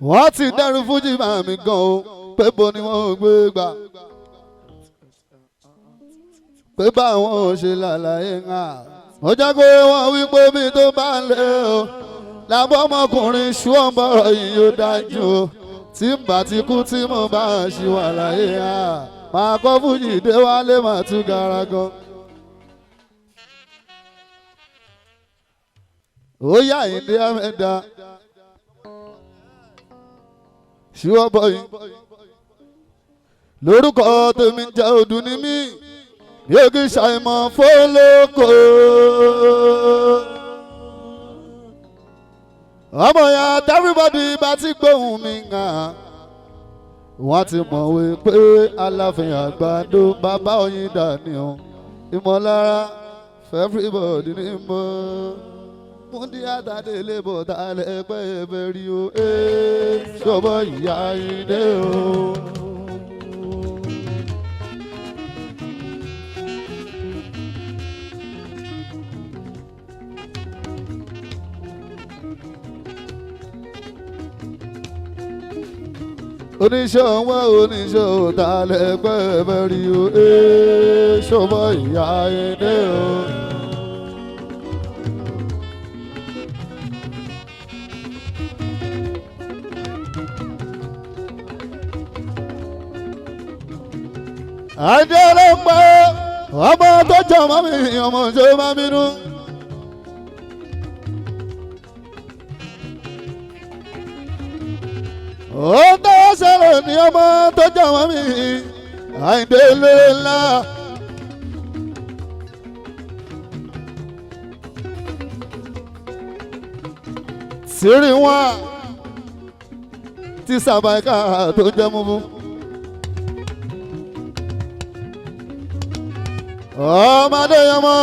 wọ́n ti dẹ́rù fújì máa mi gan o pé bo ni wọ́n gbé gbà pé báwọn ò ṣe lálàyé ń hà ó jẹ́ pé wọ́n wí pé bí tó bá ń lé o làbọ̀ ọmọkùnrin ṣùgbọ́n bọ̀rọ̀ yìí ó dájú o tí n bá ti kú tí mo bá ṣì wà láyé hà máa kọ́ fújì dé wálé máa tún gara gan. ó yá ìdí ẹ̀mẹ́ta. ṣùgbọ́n bọ́yì lórúkọ tèmi jẹ́ ọdún ní mí yóò kí ṣàìmọ̀ fólókò ọmọ ya everybody bá ti gbóhùn mi hàn wọ́n ti mọ̀wé pé aláfin àgbàdo bàbá oyin dání o ìmọ̀lára everybody ní mọ́. Mundi atade lebo tale pe berio sobo ya ide o oníṣòwò tale pe berio sobo ya ide o. Adé ọlọ́pàá ọmọ tó jọ mọ́ mi ọmọ tó máa bínú. Ó tó ṣẹlẹ̀ ní ọmọ tó jọ mọ́ mi Àyìndé lóore ńlá. Sírí wọn ti sàbàkà tó jẹ́ múmú. ọmọdé yọmọ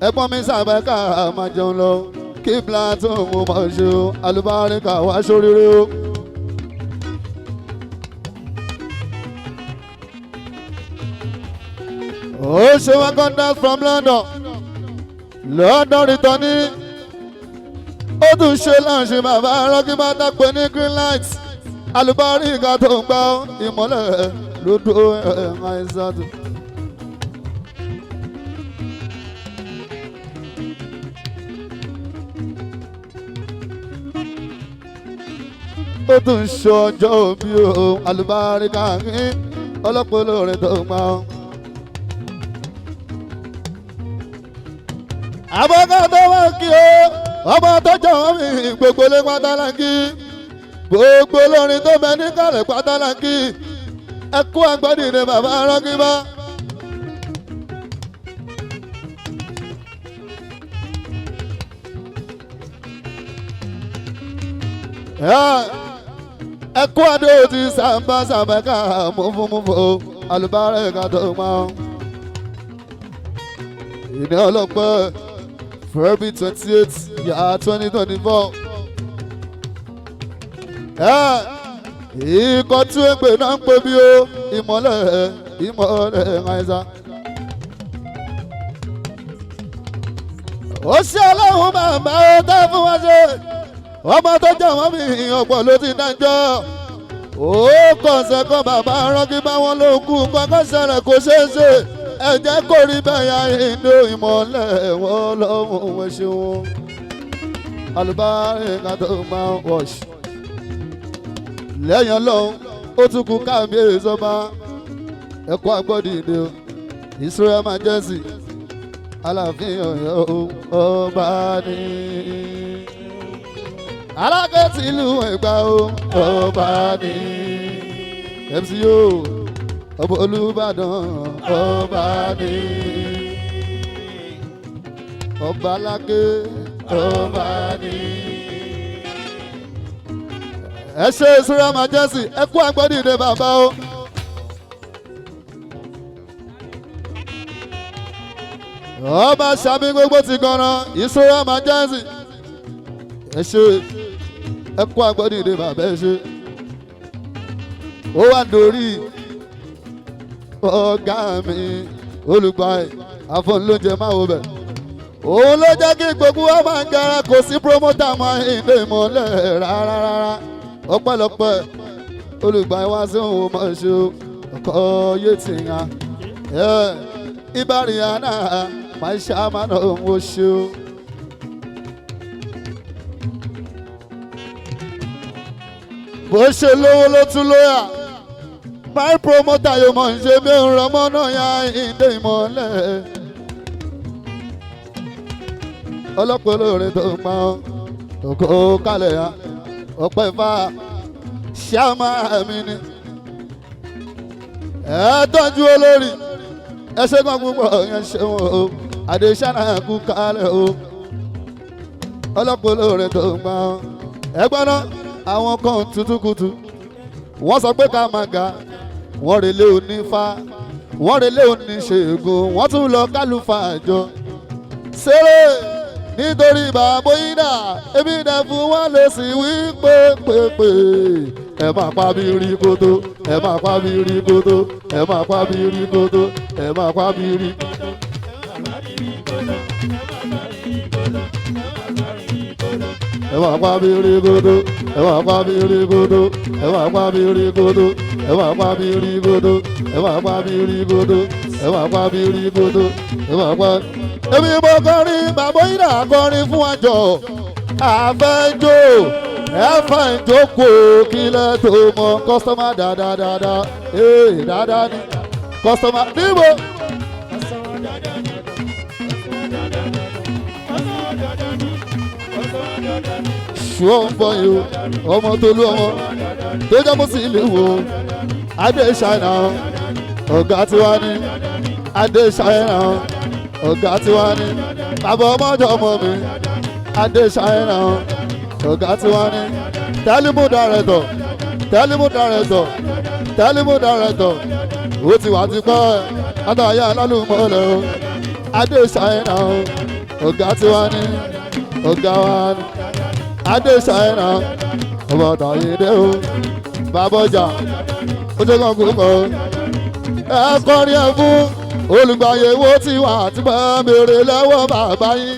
ẹ̀gbọ́n mi sàbẹ̀ká máa jẹun lọ kí plateau mo máa ṣe o alùbáríkà wá sóríire o. ó ṣe wá contact from London returning ó tún ṣe láǹṣe bàbá rọ́gí bá dápẹ́ ní green light alùbáríkà tó ń gbá ìmọ́lẹ̀ lódò àìsàn. ó tún ṣe ọjọ́ òbí o alùbáríkà ní ọlọ́pọ̀lọ́ rẹ̀ tó gbà ọ́. àbọ̀ká tó wá kí o ọmọ tó jọ wọ́n mi gbogbo lé pátálákì gbogbo lórin tó bẹ ní kàlẹ̀ pátálákì ẹkú àgbọ̀dìrẹ bàbá rọ́gíbá. ẹkú adé ti sàmbá sàbẹ̀ká múfúmúfú alùbáríkà tó mọ́. ìní ọlọ́pẹ́ February 28 yà 2024. ikọ̀ tí ó gbé náà ń pè bí ó ìmọ̀lẹ̀ àìsàn. ó ṣe ọlọ́run bàbá ó tẹ́ fún wa ṣe ọmọ tó jẹ́ wọ́n mi ọ̀pọ̀ ló ti dájọ́ ó kọ̀ọ̀sẹ̀ kan bàbá ránkí bá wọn ló kú kọ́kọ́ ṣẹlẹ̀ kó ṣeé ṣe ẹ jẹ́ kó rí bẹ́yà inú ìmọ̀lẹ̀ wọn lọ́wọ́ wọn ṣe wọn alùbáríkà tó máa ń wọ̀ṣì lẹ́yìn ọlọ́run ó tún kú káàbíyèsí sọ́ba ẹ̀kọ́ àgbọ̀dìde Israel Majesty Aláàfin Ọ̀yọ́ ọba ní. alákẹ́tì ìlú Ẹ̀gbá ọba ní. MCO ọba Olúbàdàn ọba ní. ọba Aláké ọba ní. ẹ ṣe Israel Majesty ẹ kú àgbọ̀dìde bàbá o. ọba sàmì gbogbo ti gan-an Israel Majesty ẹ ṣe ẹ kó agbọ́dìde bàbá ẹ ṣe ó wà dórí ọ̀gá mi olùgbà ẹ̀ àfọ̀nlóúnjẹ máa wò bẹ̀ òun ló jẹ́ kí gbogbo wa máa ń gara kò sí promoter máa ń ilé ìmọ̀lẹ̀ rárá ọpẹ́lọpẹ́ olùgbà ẹ̀ wá sí òun máa ṣe ọkọ̀ yé ti hàn ibàríyànà máa ṣe àmàna òun ó ṣe o. bó ṣe lówó ló tún lóyà my promoter yóò mọ̀ ṣe bí òun rọmọ náà ya ìdè ìmọ̀lẹ̀ ọlọ́pàá olórin tó ń pa òkò kálẹ̀ ya ọ̀pẹ́ fà ṣáàmà mi ni ẹ tọ́jú olórí ẹ ṣe kàn púpọ̀ yẹn ṣe wọn o àdéṣánà kú kálẹ̀ o ọlọ́pàá olórin tó ń pa ẹgbọ́n náà àwọn kan tutukutu wọ́n sọ pé ká máa ga wọ́n relé onífá wọ́n relé oníṣègùn wọ́n tún lọ kálùfà àjọ ṣeré nítorí bàbá yín dà èmi dẹ̀ fún wọn lè sì wí pépépé ẹ máa pa mí rí kótó ẹ máa pa mí rí kótó ẹ máa pa mí rí kótó ẹ máa pa mí rí. ẹ máa pa mí rí kótó ẹ máa pa mí rí kótó ẹ máa pa mí rí kótó ẹ máa pa mí rí kótó ẹ máa pa mí rí kótó ẹ máa pa mí rí kótó ẹ máa pa. èmi mo kọrin bàbá yìí náà kọrin fún àjọ àfẹjọ ẹfẹ ìjókòó kílẹ̀ tó mọ kọ́sọ́mà dáadáa dáadáa ní kọ́sọ́mà níbo. ṣùgbọ́n ń bọ̀ yìí o ọmọ Tolú ọmọ tó jẹ́ mọ́sí ilé wo adé ṣáínà ọ̀gá tiwa ní adé ṣáínà ọ̀gá tiwa ní bàbá ọmọjọ́ ọmọ mi adé ṣáínà ọ̀gá tiwa ní tẹ́límù dàrẹ́tọ̀ ó ti wà ti pẹ́ látàyà alálùmọ́lẹ̀ o adé ṣáínà ọ̀gá tiwa ní ọ̀gá wa ní adé ṣáínà ọmọ tàyédé o bàbá ọjà ó jẹ́ kàn kúkọ ẹ kọrin ẹ fún olùgbàyẹ̀wò tí wà tí bá mèrè lọ́wọ́ bàbá yín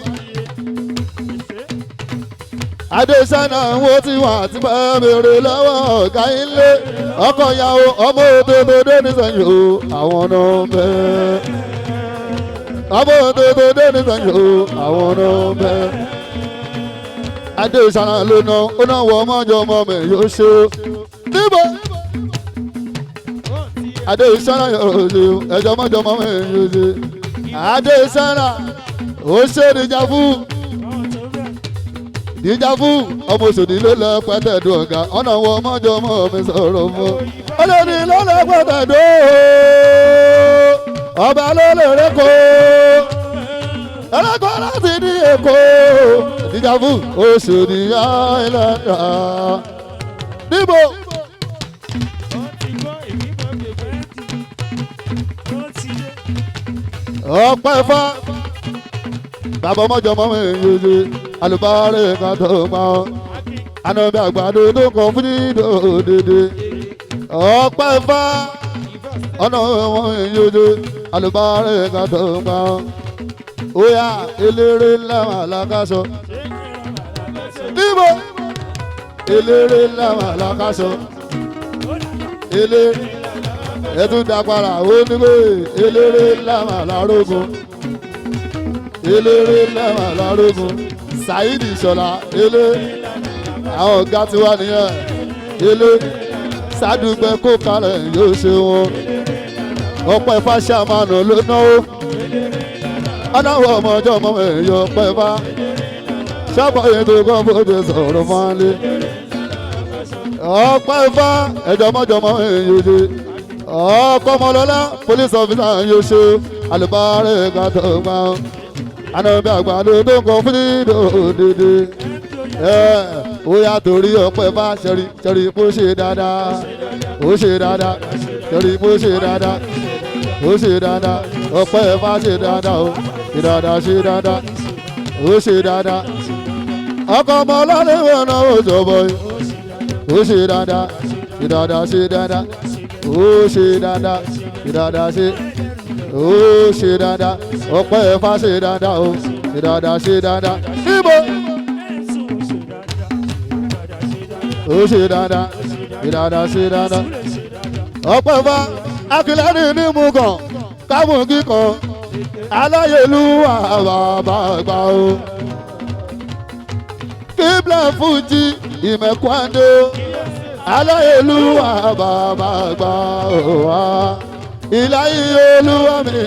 adé ṣáínà wo tí wà tí bá mèrè lọ́wọ́ ọ̀gá yín lé ọkọ̀ ìyàwó ọmọ òtòtò dé nísẹ̀yìn o àwọn náà bẹ́ẹ̀ ọmọ òtòtò dé nísẹ̀yìn o àwọn náà bẹ́ẹ̀ adé ṣáínà ló ná ó náà wọ ọmọjọ ọmọ mi yóò ṣe níbo adé ṣáínà yóò ṣe ẹjọ ọmọjọ ọmọ mi yóò ṣe adé ṣáínà ó ṣe dìjàfú ọmọ òṣòdì ló lọ pẹ́tẹ́dù ọ̀gá ọ̀nà wọ ọmọjọ ọmọ mi sọ̀rọ̀ fún olórí ló lọ pẹ́tẹ́dù ọba ló lè rẹ́kọ̀ọ́ ẹlẹ́kọ̀ọ́ láti ní Èkó dìjàfú Òṣòdì Áìlẹ́ndà níbo. ọpẹ́ fá bàbá ọmọjọ ọmọ mi yóò ṣe alùbárẹ̀ kan tó pa ọ́ ànàbí àgbàdo tó kọ fún dídò dédé ọpẹ́ fá ọ̀nà ọmọ mi yóò ṣe alùbárẹ̀ kan tó pa ọ́ óyá eléré làwọn alákàṣọ níbo eléré làwọn alákàṣọ eléré ẹtún dàpara ó níbo eléré làwọn alárógun eléré làwọn alárógun Saheed Ìṣọ̀lá elé àwọn ọ̀gá tí wà nìyẹn elé sádùgbẹ́ kó kalẹ̀ yóò ṣe wọn ọpẹ́ fáṣámánù ló náwó adáwọ̀ ọmọjọ́ ọmọ ẹ̀yọ ọpẹ́ fá ṣàpàyẹ tó kọ́ bóde sọ̀rọ̀ fọ́nlé ọpẹ́ fá ẹ̀jọ̀ ọmọjọ́ ọmọ ẹ̀yọ ṣe ọkọ̀ ọmọlọ́lá police officer yóò ṣe alùbárẹ̀ kàtó gbà ànàbí àgbàdo tó kọ fún dídò dédé ó yà torí ọpẹ́ fá ṣẹrí kó ṣe dáadáa ó ṣe dáadáa ṣẹrí kó ṣe dáadáa ó ṣe dáadáa ọpẹ́ fá ṣe dáadáa ó ṣe dáadáa ṣe dáadáa ó ṣe dáadáa ọkọ̀ ọmọ ọlọ́lẹ́wọ̀n náà ó jọ̀bọ̀ yìí. ó ṣe dáadáa ṣe dáadáa ṣe dáadáa ó ṣe dáadáa ṣe dáadáa ṣe ó ṣe dáadáa ọpẹ́ ẹ̀fà ṣe dáadáa ó ṣe dáadáa ṣe dáadáa níbo ó ṣe dáadáa ṣe dáadáa ṣe dáadáa ọpẹ́ ẹ̀fà akílẹ́rì ní mú kàn kámú kíkan aláyélúwà bàbá àgbà o kíblà fújì ìmẹ̀kwándó aláyélúwà bàbá àgbà o wá ìláyé olúwa mi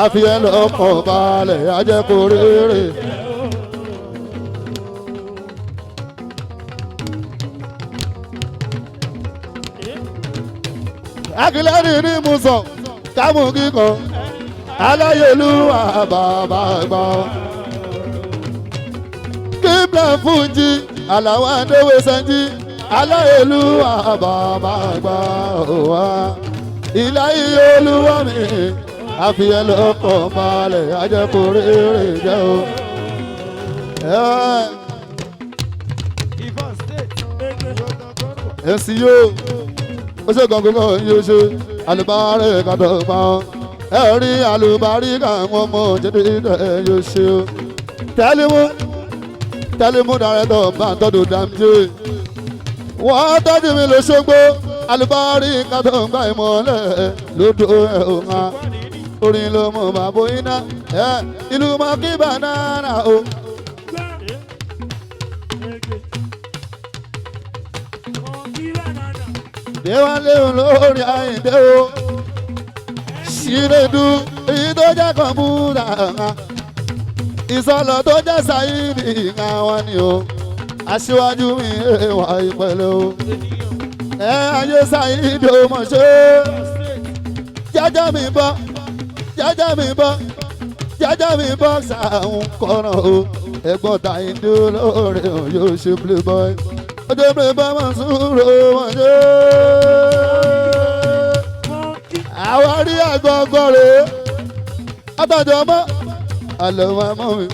àfihàn lọ́kàn balẹ̀ ajẹ́kọ̀ rere. akílẹ́rì ní mú sàn kámú kíkan aláyélúwà bàbá àgbà kíblà fújì aláwọ̀ àdéhùn sẹ́ńjì aláyélúwà bàbá àgbà wá ìláyé olúwa mi àfihàn lọ́kàn balẹ̀ ajẹ́kọ̀ rere jẹ́ o. èsì yóò ó ṣe gangan yóò ṣe alùbárẹ̀ kàtọ́ pa ọ́ ẹ̀rí àlùbáríkà àwọn ọmọ jẹ́dẹ́dẹ́ yóò ṣe o. tẹ́lẹ̀mú dàrẹ́tọ̀ bá ń tọ́jú dàmjé wọ́n tọ́jú mi lóṣogbo àlùbáríkà tó ń gbà ìmọ̀lẹ̀ lódò ẹ̀ ò ń ha orin ló mú bàbá iná ìlú mọ́ kí banana o. déwálé olórí àyíndé o ṣìrèdú èyí tó jẹ́ kọ̀m̀pútà ìsọ̀lọ̀ tó jẹ́ sáyìnì àwọn ni o aṣíwájú mi wà ìpẹ̀lẹ́ o ayé sáyìnì o mọ̀ ṣe jẹ́jẹ́ mi bọ́ jẹ́jẹ́ mi bọ́ jẹ́jẹ́ mi bọ́ sàún kọ́nà o ẹ̀gbọ́n tàyíndé olóore o yóò ṣe playboy ojú playboy mọ̀ sùúrù mọ̀ ṣe. àwọn rí àgọ́gọ́ rèé àtàjọ́ mọ́ àlọ́ máa mọ́ mi.